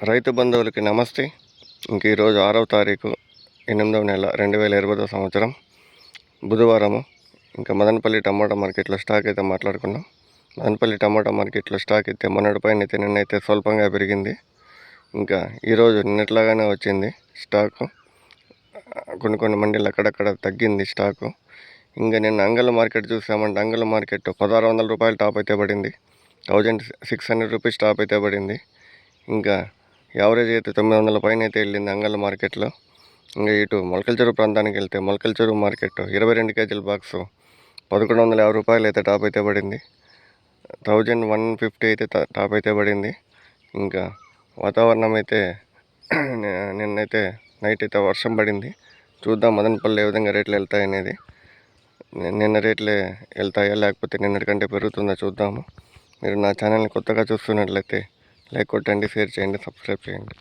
రైతు బంధువులకి నమస్తే. ఇంక ఈరోజు 6వ తారీఖు 8వ నెల 2020 సంవత్సరం బుధవారము. ఇంకా మదనపల్లి టమాటా మార్కెట్లో స్టాక్ అయితే మాట్లాడుకున్నాం. మదనపల్లి టమాటా మార్కెట్లో స్టాక్ అయితే మొన్నటి పైన అయితే నిన్నైతే స్వల్పంగా పెరిగింది. ఇంకా ఈరోజు నిన్నట్లాగానే వచ్చింది స్టాకు. కొన్ని మండీలు అక్కడక్కడ తగ్గింది స్టాకు. ఇంకా నిన్న అంగళ్ళ మార్కెట్ చూసామంటే అంగళ్ళ మార్కెట్ 1600 రూపాయలు టాప్ అయితే పడింది. 1600 రూపీస్ టాప్ అయితే పడింది. ఇంకా యావరేజ్ అయితే 900 పైన అయితే వెళ్ళింది అంగళ్ళ మార్కెట్లో. ఇంకా ఇటు మొలకల చెరువు ప్రాంతానికి వెళ్తే మొలకల చెరువు మార్కెట్ 22 కేజీల బాక్సు 1150 రూపాయలు అయితే టాప్ అయితే పడింది. 1150 అయితే టాప్ అయితే పడింది. ఇంకా వాతావరణం అయితే నిన్నైతే నైట్ అయితే వర్షం పడింది. చూద్దాం మదనపల్లి ఏ విధంగా రేట్లు వెళ్తాయనేది. నిన్న రేట్లే వెళ్తాయా లేకపోతే నిన్నటికంటే పెరుగుతుందా చూద్దాము. మీరు నా ఛానల్ని కొత్తగా చూస్తున్నట్లయితే లైక్ కొట్టండి, షేర్ చేయండి, సబ్స్క్రైబ్ చేయండి.